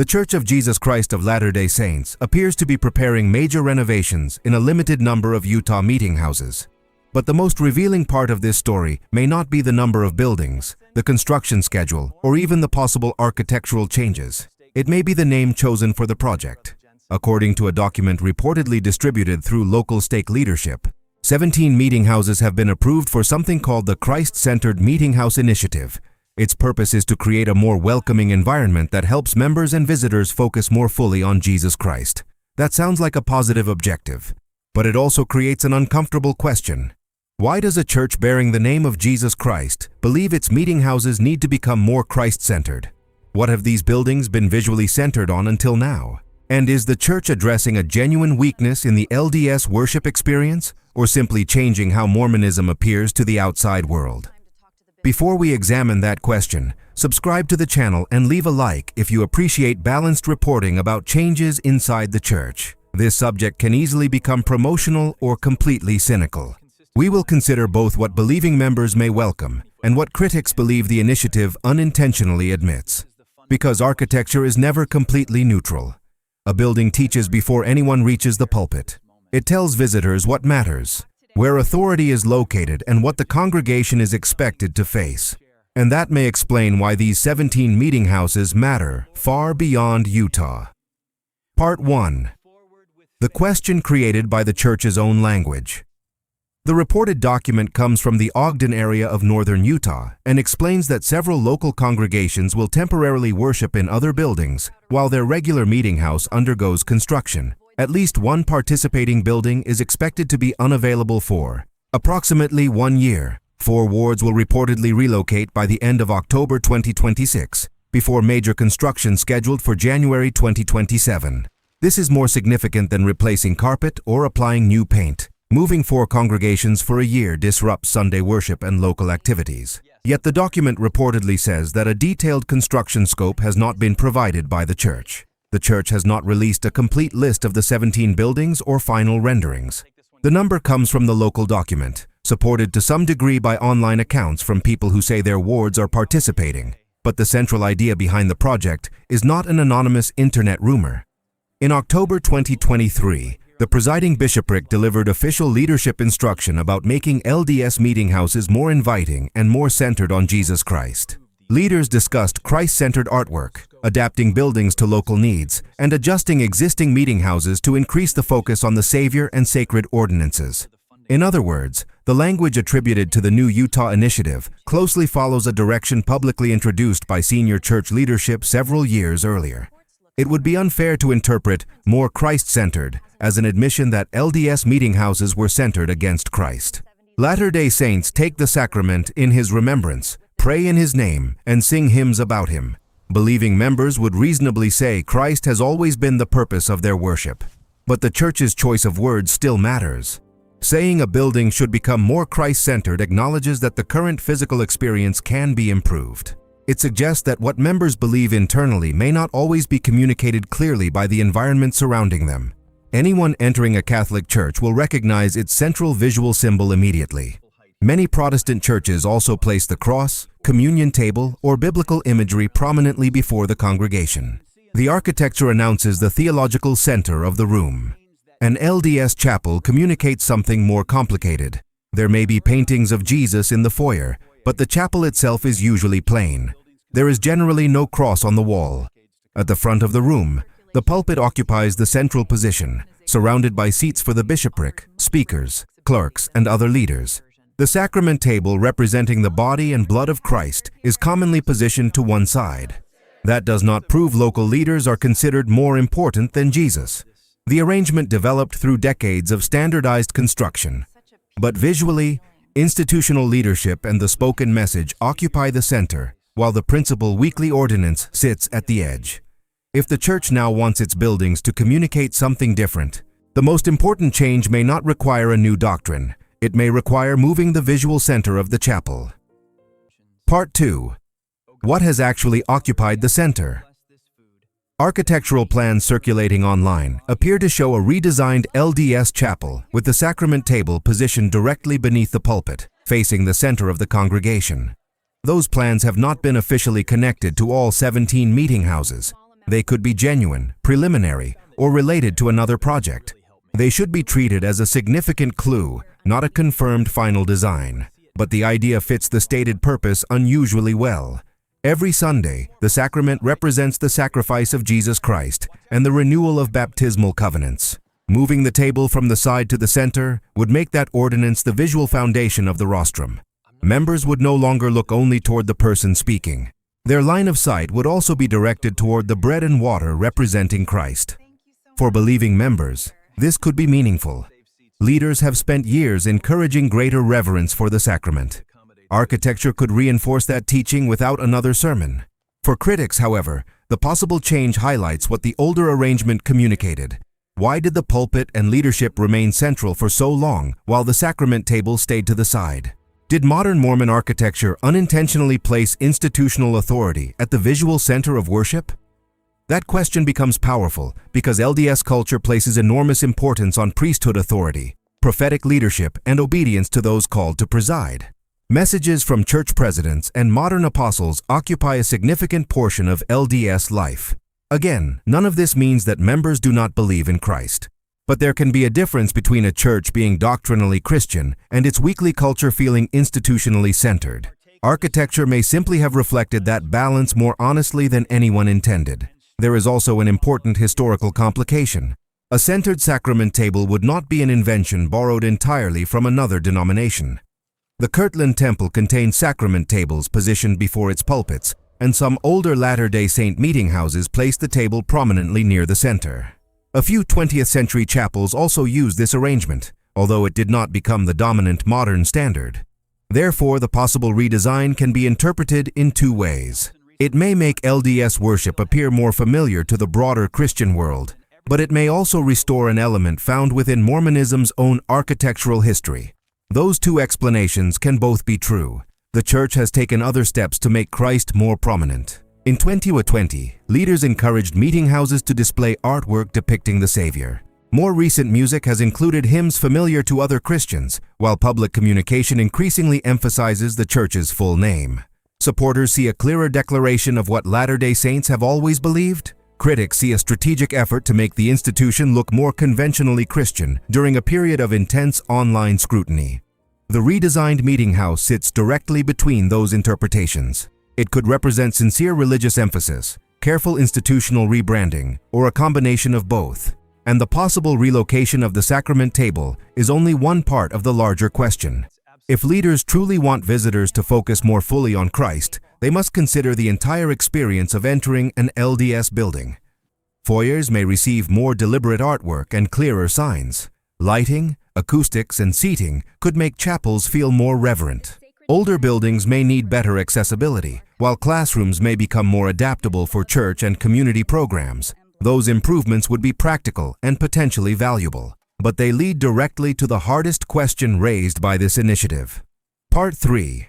The Church of Jesus Christ of Latter-day Saints appears to be preparing major renovations in a limited number of Utah meeting houses. But the most revealing part of this story may not be the number of buildings, the construction schedule, or even the possible architectural changes. It may be the name chosen for the project. According to a document reportedly distributed through local stake leadership, 17 meeting houses have been approved for something called the Christ-centered Meetinghouse Initiative. Its purpose is to create a more welcoming environment that helps members and visitors focus more fully on Jesus Christ. That sounds like a positive objective, but it also creates an uncomfortable question. Why does a church bearing the name of Jesus Christ believe its meeting houses need to become more Christ-centered? What have these buildings been visually centered on until now? And is the church addressing a genuine weakness in the LDS worship experience, or simply changing how Mormonism appears to the outside world? Before we examine that question, subscribe to the channel and leave a like if you appreciate balanced reporting about changes inside the church. This subject can easily become promotional or completely cynical. We will consider both what believing members may welcome and what critics believe the initiative unintentionally admits. Because architecture is never completely neutral. A building teaches before anyone reaches the pulpit. It tells visitors what matters, where authority is located, and what the congregation is expected to face. And that may explain why these 17 meeting houses matter far beyond Utah. Part 1. The question created by the church's own language. The reported document comes from the Ogden area of northern Utah and explains that several local congregations will temporarily worship in other buildings while their regular meeting house undergoes construction. At least one participating building is expected to be unavailable for approximately 1 year. 4 wards will reportedly relocate by the end of October 2026, before major construction scheduled for January 2027. This is more significant than replacing carpet or applying new paint. Moving 4 congregations for a year disrupts Sunday worship and local activities. Yet the document reportedly says that a detailed construction scope has not been provided by the church. The church has not released a complete list of the 17 buildings or final renderings. The number comes from the local document, supported to some degree by online accounts from people who say their wards are participating. But the central idea behind the project is not an anonymous internet rumor. In October 2023, the Presiding Bishopric delivered official leadership instruction about making LDS meeting houses more inviting and more centered on Jesus Christ. Leaders discussed Christ-centered artwork, adapting buildings to local needs, and adjusting existing meeting houses to increase the focus on the Savior and sacred ordinances. In other words, the language attributed to the new Utah initiative closely follows a direction publicly introduced by senior church leadership several years earlier. It would be unfair to interpret more Christ-centered as an admission that LDS meeting houses were centered against Christ. Latter-day Saints take the sacrament in His remembrance, pray in His name, and sing hymns about Him. Believing members would reasonably say Christ has always been the purpose of their worship. But the church's choice of words still matters. Saying a building should become more Christ-centered acknowledges that the current physical experience can be improved. It suggests that what members believe internally may not always be communicated clearly by the environment surrounding them. Anyone entering a Catholic church will recognize its central visual symbol immediately. Many Protestant churches also place the cross, communion table, or biblical imagery prominently before the congregation. The architecture announces the theological center of the room. An LDS chapel communicates something more complicated. There may be paintings of Jesus in the foyer, but the chapel itself is usually plain. There is generally no cross on the wall. At the front of the room, the pulpit occupies the central position, surrounded by seats for the bishopric, speakers, clerks, and other leaders. The sacrament table representing the body and blood of Christ is commonly positioned to one side. That does not prove local leaders are considered more important than Jesus. The arrangement developed through decades of standardized construction. But visually, institutional leadership and the spoken message occupy the center, while the principal weekly ordinance sits at the edge. If the church now wants its buildings to communicate something different, the most important change may not require a new doctrine. It may require moving the visual center of the chapel. Part 2. What has actually occupied the center? Architectural plans circulating online appear to show a redesigned LDS chapel with the sacrament table positioned directly beneath the pulpit, facing the center of the congregation. Those plans have not been officially connected to all 17 meeting houses. They could be genuine, preliminary, or related to another project. They should be treated as a significant clue, not a confirmed final design. But the idea fits the stated purpose unusually well. Every Sunday, the sacrament represents the sacrifice of Jesus Christ and the renewal of baptismal covenants. Moving the table from the side to the center would make that ordinance the visual foundation of the rostrum. Members would no longer look only toward the person speaking. Their line of sight would also be directed toward the bread and water representing Christ. For believing members, this could be meaningful. Leaders have spent years encouraging greater reverence for the sacrament. Architecture could reinforce that teaching without another sermon. For critics, however, the possible change highlights what the older arrangement communicated. Why did the pulpit and leadership remain central for so long while the sacrament table stayed to the side? Did modern Mormon architecture unintentionally place institutional authority at the visual center of worship? That question becomes powerful because LDS culture places enormous importance on priesthood authority, prophetic leadership, and obedience to those called to preside. Messages from church presidents and modern apostles occupy a significant portion of LDS life. Again, none of this means that members do not believe in Christ. But there can be a difference between a church being doctrinally Christian and its weekly culture feeling institutionally centered. Architecture may simply have reflected that balance more honestly than anyone intended. There is also an important historical complication. A centered sacrament table would not be an invention borrowed entirely from another denomination. The Kirtland Temple contained sacrament tables positioned before its pulpits, and some older Latter-day Saint meetinghouses placed the table prominently near the center. A few 20th century chapels also used this arrangement, although it did not become the dominant modern standard. Therefore, the possible redesign can be interpreted in two ways. It may make LDS worship appear more familiar to the broader Christian world, but it may also restore an element found within Mormonism's own architectural history. Those two explanations can both be true. The Church has taken other steps to make Christ more prominent. In 2020, leaders encouraged meetinghouses to display artwork depicting the Savior. More recent music has included hymns familiar to other Christians, while public communication increasingly emphasizes the Church's full name. Supporters see a clearer declaration of what Latter-day Saints have always believed. Critics see a strategic effort to make the institution look more conventionally Christian during a period of intense online scrutiny. The redesigned meeting house sits directly between those interpretations. It could represent sincere religious emphasis, careful institutional rebranding, or a combination of both. And the possible relocation of the sacrament table is only one part of the larger question. If leaders truly want visitors to focus more fully on Christ, they must consider the entire experience of entering an LDS building. Foyers may receive more deliberate artwork and clearer signs. Lighting, acoustics, and seating could make chapels feel more reverent. Older buildings may need better accessibility, while classrooms may become more adaptable for church and community programs. Those improvements would be practical and potentially valuable. But they lead directly to the hardest question raised by this initiative. Part 3.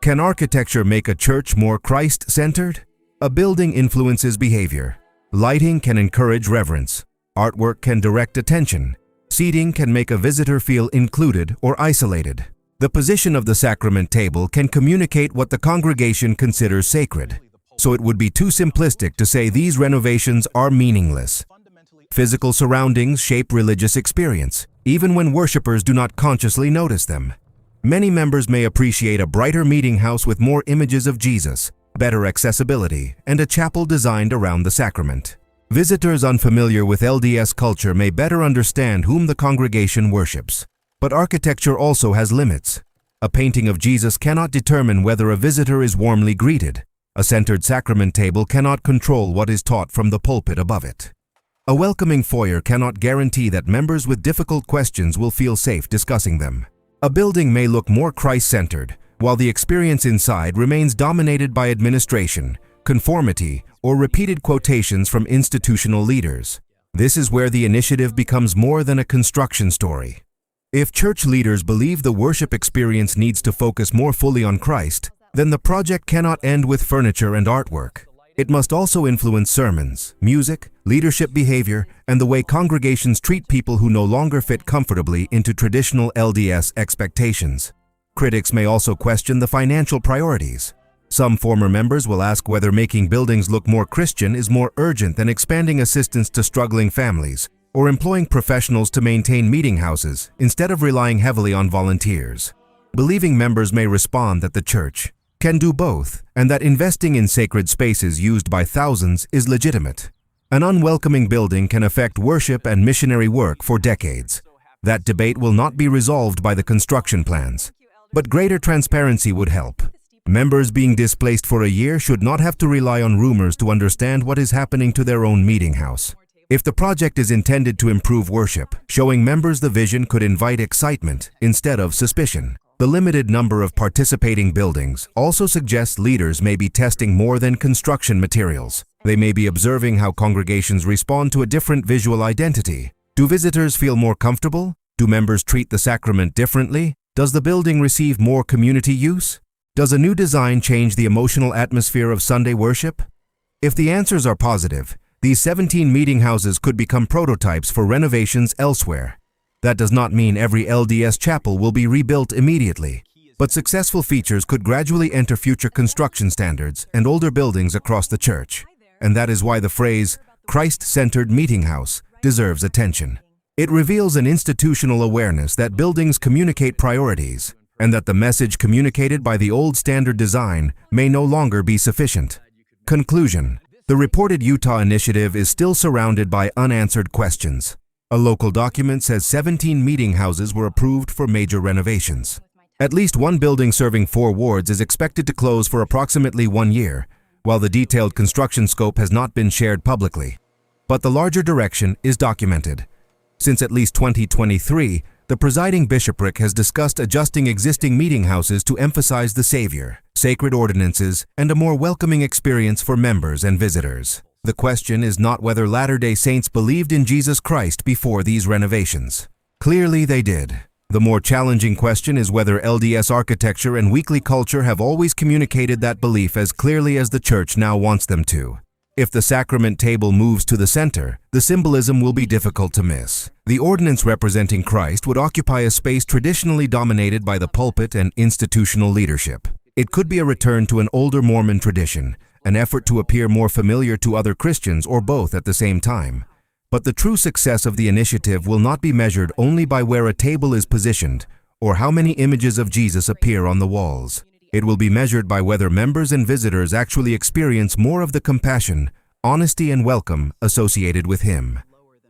Can architecture make a church more Christ-centered? A building influences behavior. Lighting can encourage reverence. Artwork can direct attention. Seating can make a visitor feel included or isolated. The position of the sacrament table can communicate what the congregation considers sacred. So it would be too simplistic to say these renovations are meaningless. Physical surroundings shape religious experience, even when worshipers do not consciously notice them. Many members may appreciate a brighter meeting house with more images of Jesus, better accessibility, and a chapel designed around the sacrament. Visitors unfamiliar with LDS culture may better understand whom the congregation worships. But architecture also has limits. A painting of Jesus cannot determine whether a visitor is warmly greeted. A centered sacrament table cannot control what is taught from the pulpit above it. A welcoming foyer cannot guarantee that members with difficult questions will feel safe discussing them. A building may look more Christ-centered, while the experience inside remains dominated by administration, conformity, or repeated quotations from institutional leaders. This is where the initiative becomes more than a construction story. If church leaders believe the worship experience needs to focus more fully on Christ, then the project cannot end with furniture and artwork. It must also influence sermons, music, leadership behavior, and the way congregations treat people who no longer fit comfortably into traditional LDS expectations. Critics may also question the financial priorities. Some former members will ask whether making buildings look more Christian is more urgent than expanding assistance to struggling families or employing professionals to maintain meeting houses instead of relying heavily on volunteers. Believing members may respond that the church can do both and that investing in sacred spaces used by thousands is legitimate. An unwelcoming building can affect worship and missionary work for decades. That debate will not be resolved by the construction plans, but greater transparency would help. Members being displaced for a year should not have to rely on rumors to understand what is happening to their own meeting house. If the project is intended to improve worship, showing members the vision could invite excitement instead of suspicion. The limited number of participating buildings also suggests leaders may be testing more than construction materials. They may be observing how congregations respond to a different visual identity. Do visitors feel more comfortable? Do members treat the sacrament differently? Does the building receive more community use? Does a new design change the emotional atmosphere of Sunday worship? If the answers are positive, these 17 meeting houses could become prototypes for renovations elsewhere. That does not mean every LDS chapel will be rebuilt immediately, but successful features could gradually enter future construction standards and older buildings across the church. And that is why the phrase, Christ-centered meeting house, deserves attention. It reveals an institutional awareness that buildings communicate priorities, and that the message communicated by the old standard design may no longer be sufficient. Conclusion. The reported Utah initiative is still surrounded by unanswered questions. A local document says 17 meeting houses were approved for major renovations. At least one building serving 4 wards is expected to close for approximately 1 year, while the detailed construction scope has not been shared publicly. But the larger direction is documented. Since at least 2023, the Presiding Bishopric has discussed adjusting existing meeting houses to emphasize the Savior, sacred ordinances, and a more welcoming experience for members and visitors. The question is not whether Latter-day Saints believed in Jesus Christ before these renovations. Clearly they did. The more challenging question is whether LDS architecture and weekly culture have always communicated that belief as clearly as the Church now wants them to. If the sacrament table moves to the center, the symbolism will be difficult to miss. The ordinance representing Christ would occupy a space traditionally dominated by the pulpit and institutional leadership. It could be a return to an older Mormon tradition, an effort to appear more familiar to other Christians, or both at the same time. But the true success of the initiative will not be measured only by where a table is positioned or how many images of Jesus appear on the walls. It will be measured by whether members and visitors actually experience more of the compassion, honesty, and welcome associated with Him.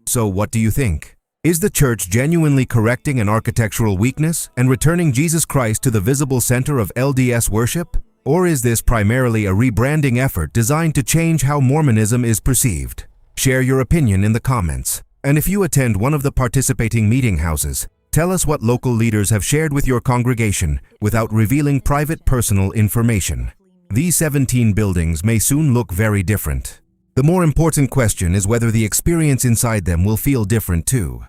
So what do you think? Is the Church genuinely correcting an architectural weakness and returning Jesus Christ to the visible center of LDS worship? Or is this primarily a rebranding effort designed to change how Mormonism is perceived? Share your opinion in the comments. And if you attend one of the participating meeting houses, tell us what local leaders have shared with your congregation without revealing private personal information. These 17 buildings may soon look very different. The more important question is whether the experience inside them will feel different too.